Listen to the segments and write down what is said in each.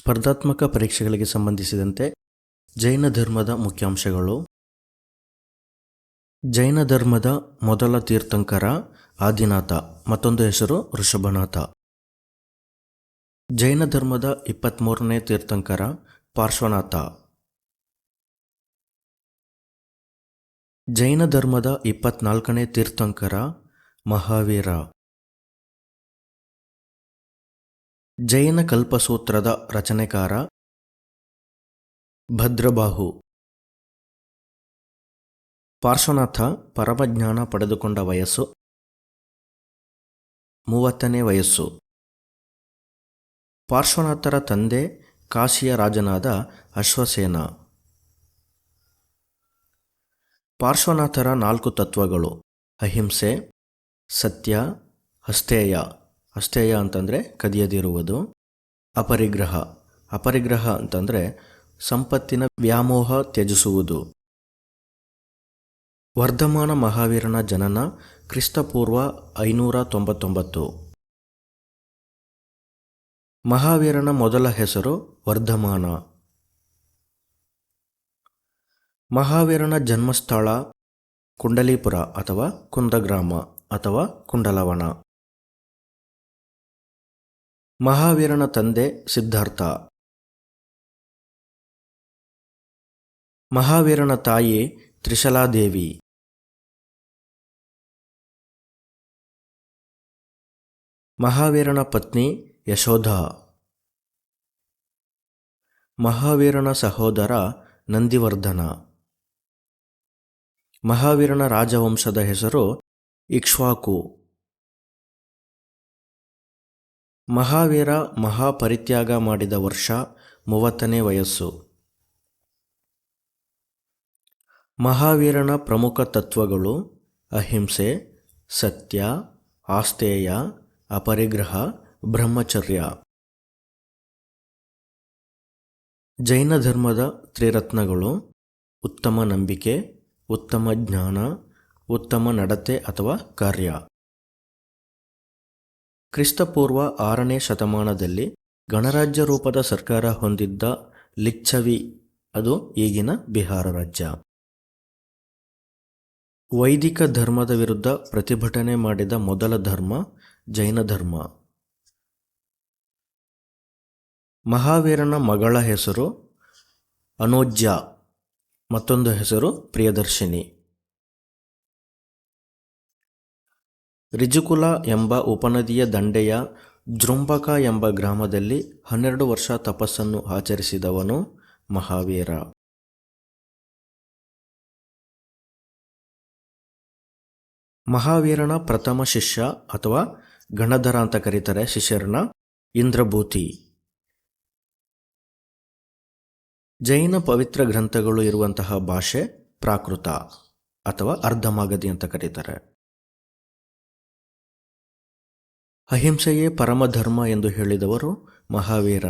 ಸ್ಪರ್ಧಾತ್ಮಕ ಪರೀಕ್ಷೆಗಳಿಗೆ ಸಂಬಂಧಿಸಿದಂತೆ ಜೈನ ಧರ್ಮದ ಮುಖ್ಯಾಂಶಗಳು. ಜೈನ ಧರ್ಮದ ಮೊದಲ ತೀರ್ಥಂಕರ ಆದಿನಾಥ, ಮತ್ತೊಂದು ಹೆಸರು ಋಷಭನಾಥ. ಜೈನ ಧರ್ಮದ 23ನೇ ತೀರ್ಥಂಕರ ಪಾರ್ಶ್ವನಾಥ. ಜೈನ ಧರ್ಮದ 24ನೇ ತೀರ್ಥಂಕರ ಮಹಾವೀರ. ಜೈನ ಕಲ್ಪಸೂತ್ರದ ರಚನೆಕಾರ ಭದ್ರಬಾಹು. ಪಾರ್ಶ್ವನಾಥ ಪರಮಜ್ಞಾನ ಪಡೆದುಕೊಂಡ ವಯಸ್ಸು 30ನೇ ವಯಸ್ಸು. ಪಾರ್ಶ್ವನಾಥರ ತಂದೆ ಕಾಶಿಯ ರಾಜನಾದ ಅಶ್ವಸೇನ. ಪಾರ್ಶ್ವನಾಥರ 4 ತತ್ವಗಳು: ಅಹಿಂಸೆ, ಸತ್ಯ, ಅಸ್ತೇಯ, ಅಸ್ತೇಯ ಅಂತಂದರೆ ಕದಿಯದಿರುವುದು, ಅಪರಿಗ್ರಹ, ಅಪರಿಗ್ರಹ ಅಂತಂದರೆ ಸಂಪತ್ತಿನ ವ್ಯಾಮೋಹ ತ್ಯಜಿಸುವುದು. ವರ್ಧಮಾನ ಮಹಾವೀರನ ಜನನ ಕ್ರಿಸ್ತಪೂರ್ವ 599. ಮಹಾವೀರನ ಮೊದಲ ಹೆಸರು ವರ್ಧಮಾನ. ಮಹಾವೀರನ ಜನ್ಮಸ್ಥಳ ಕುಂಡಲೀಪುರ ಅಥವಾ ಕುಂದಗ್ರಾಮ ಅಥವಾ ಕುಂಡಲವನ. ಮಹಾವೀರನ ತಂದೆ ಸಿದ್ಧಾರ್ಥ. ಮಹಾವೀರನ ತಾಯಿ ತ್ರಿಶಲಾದೇವಿ. ಮಹಾವೀರನ ಪತ್ನಿ ಯಶೋಧ. ಮಹಾವೀರನ ಸಹೋದರ ನಂದಿವರ್ಧನ. ಮಹಾವೀರನ ರಾಜವಂಶದ ಹೆಸರು ಇಕ್ಷ್ವಾಕು. ಮಹಾವೀರ ಮಹಾಪರಿತ್ಯಾಗ ಮಾಡಿದ ವರ್ಷ 30ನೇ ವಯಸ್ಸು. ಮಹಾವೀರನ ಪ್ರಮುಖ ತತ್ವಗಳು: ಅಹಿಂಸೆ, ಸತ್ಯ, ಆಸ್ತೇಯ, ಅಪರಿಗ್ರಹ, ಬ್ರಹ್ಮಚರ್ಯ. ಜೈನ ಧರ್ಮದ ತ್ರಿರತ್ನಗಳು: ಉತ್ತಮ ನಂಬಿಕೆ, ಉತ್ತಮ ಜ್ಞಾನ, ಉತ್ತಮ ನಡತೆ ಅಥವಾ ಕಾರ್ಯ. ಕ್ರಿಸ್ತಪೂರ್ವ 6ನೇ ಶತಮಾನದಲ್ಲಿ ಗಣರಾಜ್ಯ ರೂಪದ ಸರ್ಕಾರ ಹೊಂದಿದ್ದ ಲಿಚ್ಛವಿ, ಅದು ಈಗಿನ ಬಿಹಾರ ರಾಜ್ಯ. ವೈದಿಕ ಧರ್ಮದ ವಿರುದ್ಧ ಪ್ರತಿಭಟನೆ ಮಾಡಿದ ಮೊದಲ ಧರ್ಮ ಜೈನ ಧರ್ಮ. ಮಹಾವೀರನ ಮಗಳ ಹೆಸರು ಅನೋಜ್ಯ, ಮತ್ತೊಂದು ಹೆಸರು ಪ್ರಿಯದರ್ಶಿನಿ. ರಿಜುಕುಲ ಎಂಬ ಉಪನದಿಯ ದಂಡೆಯ ಜೃಂಬಕ ಎಂಬ ಗ್ರಾಮದಲ್ಲಿ 12 ವರ್ಷ ತಪಸ್ಸನ್ನು ಆಚರಿಸಿದವನು ಮಹಾವೀರ. ಮಹಾವೀರನ ಪ್ರಥಮ ಶಿಷ್ಯ ಅಥವಾ ಗಣಧರ ಅಂತ ಕರೀತಾರೆ ಶಿಷ್ಯರನ್ನ ಇಂದ್ರಭೂತಿ. ಜೈನ ಪವಿತ್ರ ಗ್ರಂಥಗಳು ಇರುವಂತಹ ಭಾಷೆ ಪ್ರಾಕೃತ ಅಥವಾ ಅರ್ಧಮಾಗಧಿ ಅಂತ ಕರೀತಾರೆ. ಅಹಿಂಸೆಯೇ ಪರಮಧರ್ಮ ಎಂದು ಹೇಳಿದವರು ಮಹಾವೀರ.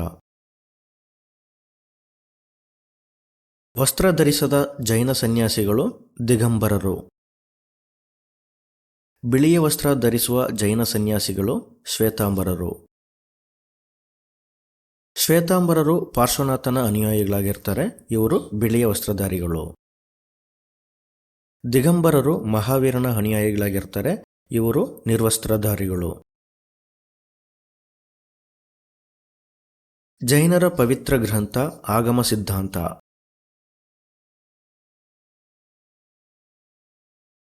ವಸ್ತ್ರ ಧರಿಸದ ಜೈನ ಸನ್ಯಾಸಿಗಳು ದಿಗಂಬರರು. ಬಿಳಿಯ ವಸ್ತ್ರ ಧರಿಸುವ ಜೈನ ಸನ್ಯಾಸಿಗಳು ಶ್ವೇತಾಂಬರರು. ಶ್ವೇತಾಂಬರರು ಪಾರ್ಶ್ವನಾಥನ ಅನುಯಾಯಿಗಳಾಗಿರ್ತಾರೆ. ಇವರು ಬಿಳಿಯ ವಸ್ತ್ರಧಾರಿಗಳು. ದಿಗಂಬರರು ಮಹಾವೀರನ ಅನುಯಾಯಿಗಳಾಗಿರ್ತಾರೆ. ಇವರು ನಿರ್ವಸ್ತ್ರಧಾರಿಗಳು. ಜೈನರ ಪವಿತ್ರ ಗ್ರಂಥ ಆಗಮ ಸಿದ್ಧಾಂತ.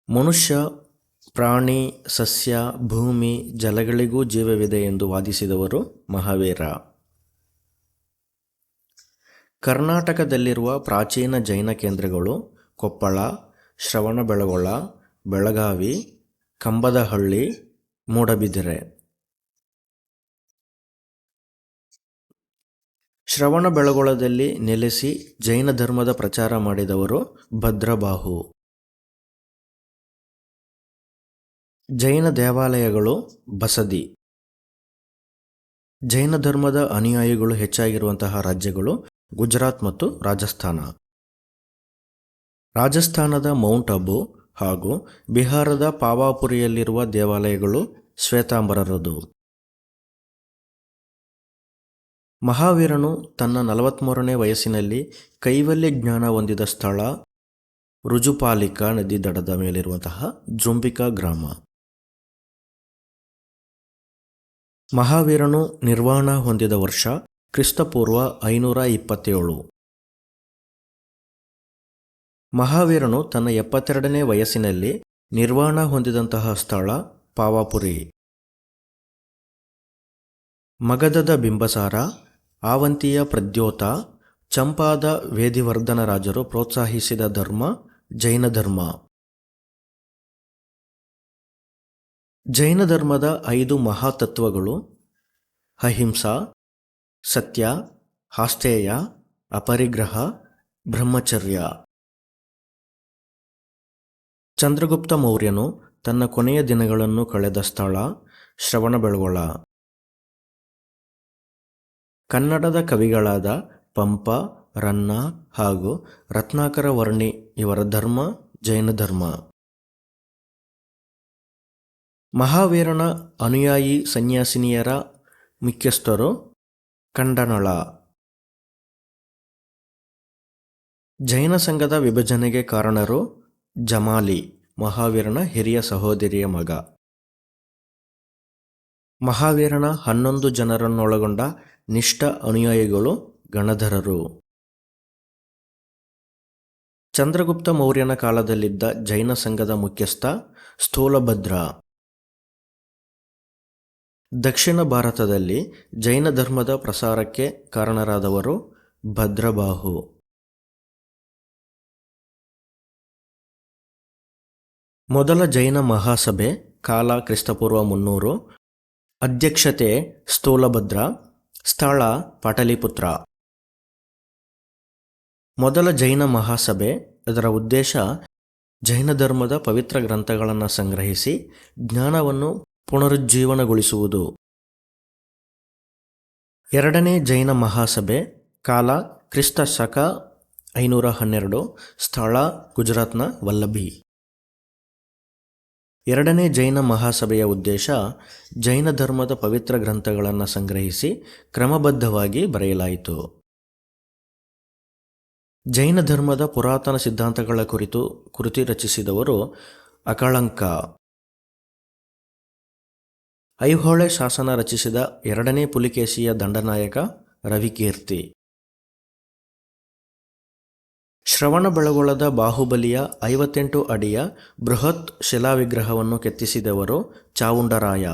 ಮನುಷ್ಯ, ಪ್ರಾಣಿ, ಸಸ್ಯ, ಭೂಮಿ, ಜಲಗಳಿಗೂ ಜೀವವಿದೆ ಎಂದು ವಾದಿಸಿದವರು ಮಹಾವೀರ. ಕರ್ನಾಟಕದಲ್ಲಿರುವ ಪ್ರಾಚೀನ ಜೈನ ಕೇಂದ್ರಗಳು ಕೊಪ್ಪಳ, ಶ್ರವಣಬೆಳಗೊಳ, ಬೆಳಗಾವಿ, ಕಂಬದಹಳ್ಳಿ, ಮೂಡಬಿದಿರೆ. ಶ್ರವಣಬೆಳಗೊಳದಲ್ಲಿ ನೆಲೆಸಿ ಜೈನ ಧರ್ಮದ ಪ್ರಚಾರ ಮಾಡಿದವರು ಭದ್ರಬಾಹು. ಜೈನ ದೇವಾಲಯಗಳು ಬಸದಿ. ಜೈನ ಧರ್ಮದ ಅನುಯಾಯಿಗಳು ಹೆಚ್ಚಾಗಿರುವಂತಹ ರಾಜ್ಯಗಳು ಗುಜರಾತ್ ಮತ್ತು ರಾಜಸ್ಥಾನ. ರಾಜಸ್ಥಾನದ ಮೌಂಟ್ ಅಬು ಹಾಗೂ ಬಿಹಾರದ ಪಾವಾಪುರಿಯಲ್ಲಿರುವ ದೇವಾಲಯಗಳು ಶ್ವೇತಾಂಬರರದು. ಮಹಾವೀರನು ತನ್ನ 43ನೇ ವಯಸ್ಸಿನಲ್ಲಿ ಕೈವಲ್ಯ ಜ್ಞಾನ ಹೊಂದಿದ ಸ್ಥಳ ರುಜುಪಾಲಿಕಾ ನದಿ ದಡದ ಮೇಲಿರುವಂತಹ ಜೃಂಬಿಕಾ ಗ್ರಾಮ. ಮಹಾವೀರನು ನಿರ್ವಾಣ ಹೊಂದಿದ ವರ್ಷ ಕ್ರಿಸ್ತಪೂರ್ವ 527. ಮಹಾವೀರನು ತನ್ನ 72ನೇ ವಯಸ್ಸಿನಲ್ಲಿ ನಿರ್ವಾಣ ಹೊಂದಿದಂತಹ ಸ್ಥಳ ಪಾವಾಪುರಿ. ಮಗಧದ ಬಿಂಬಸಾರ, ಆವಂತಿಯ ಪ್ರದ್ಯೋತ, ಚಂಪಾದ ವೇದಿವರ್ಧನ ರಾಜರು ಪ್ರೋತ್ಸಾಹಿಸಿದ ಧರ್ಮ ಜೈನ ಧರ್ಮ. ಜೈನ ಧರ್ಮದ 5 ಮಹಾತತ್ವಗಳು ಅಹಿಂಸಾ, ಸತ್ಯ, ಆಸ್ಥೇಯ, ಅಪರಿಗ್ರಹ, ಬ್ರಹ್ಮಚರ್ಯ. ಚಂದ್ರಗುಪ್ತ ಮೌರ್ಯನು ತನ್ನ ಕೊನೆಯ ದಿನಗಳನ್ನು ಕಳೆದ ಸ್ಥಳ ಶ್ರವಣಬೆಳಗೊಳ. ಕನ್ನಡದ ಕವಿಗಳಾದ ಪಂಪ, ರನ್ನ ಹಾಗೂ ರತ್ನಾಕರ ವರ್ಣಿ ಇವರ ಧರ್ಮ ಜೈನ ಧರ್ಮ. ಮಹಾವೀರನ ಅನುಯಾಯಿ ಸನ್ಯಾಸಿನಿಯರ ಮುಖ್ಯಸ್ಥರು ಕಂಡನಳ. ಜೈನ ಸಂಘದ ವಿಭಜನೆಗೆ ಕಾರಣರು ಜಮಾಲಿ, ಮಹಾವೀರನ ಹಿರಿಯ ಸಹೋದರಿಯ ಮಗ. ಮಹಾವೀರನ 11 ಜನರನ್ನೊಳಗೊಂಡ ನಿಷ್ಠ ಅನುಯಾಯಿಗಳು ಗಣಧರರು. ಚಂದ್ರಗುಪ್ತ ಮೌರ್ಯನ ಕಾಲದಲ್ಲಿದ್ದ ಜೈನ ಸಂಘದ ಮುಖ್ಯಸ್ಥ ಸ್ಥೂಲಭದ್ರ. ದಕ್ಷಿಣ ಭಾರತದಲ್ಲಿ ಜೈನ ಧರ್ಮದ ಪ್ರಸಾರಕ್ಕೆ ಕಾರಣರಾದವರು ಭದ್ರಬಾಹು. ಮೊದಲ ಜೈನ ಮಹಾಸಭೆ ಕಾಲ ಕ್ರಿಸ್ತಪೂರ್ವ 300. ಅಧ್ಯಕ್ಷತೆ ಸ್ಥೂಲಭದ್ರ. ಸ್ಥಳ ಪಾಟಲಿಪುತ್ರ. ಮೊದಲ ಜೈನ ಮಹಾಸಭೆ, ಅದರ ಉದ್ದೇಶ ಜೈನ ಧರ್ಮದ ಪವಿತ್ರ ಗ್ರಂಥಗಳನ್ನು ಸಂಗ್ರಹಿಸಿ ಜ್ಞಾನವನ್ನು ಪುನರುಜ್ಜೀವನಗೊಳಿಸುವುದು. ಎರಡನೇ ಜೈನ ಮಹಾಸಭೆ ಕಾಲ ಕ್ರಿಸ್ತ ಶಕ 512. ಸ್ಥಳ ಗುಜರಾತ್ನ ವಲ್ಲಭಿ. ಎರಡನೇ ಜೈನ ಮಹಾಸಭೆಯ ಉದ್ದೇಶ ಜೈನ ಧರ್ಮದ ಪವಿತ್ರ ಗ್ರಂಥಗಳನ್ನು ಸಂಗ್ರಹಿಸಿ ಕ್ರಮಬದ್ಧವಾಗಿ ಬರೆಯಲಾಯಿತು. ಜೈನ ಧರ್ಮದ ಪುರಾತನ ಸಿದ್ಧಾಂತಗಳ ಕುರಿತು ಕೃತಿ ರಚಿಸಿದವರು ಅಕಳಂಕ. ಐಹೊಳೆ ಶಾಸನ ರಚಿಸಿದ ಎರಡನೇ ಪುಲಿಕೇಶಿಯ ದಂಡನಾಯಕ ರವಿಕೀರ್ತಿ. ಶ್ರವಣಬೆಳಗೊಳದ ಬಾಹುಬಲಿಯ 58 ಅಡಿಯ ಬೃಹತ್ ಶಿಲಾವಿಗ್ರಹವನ್ನು ಕೆತ್ತಿಸಿದವರು ಚಾವುಂಡರಾಯ.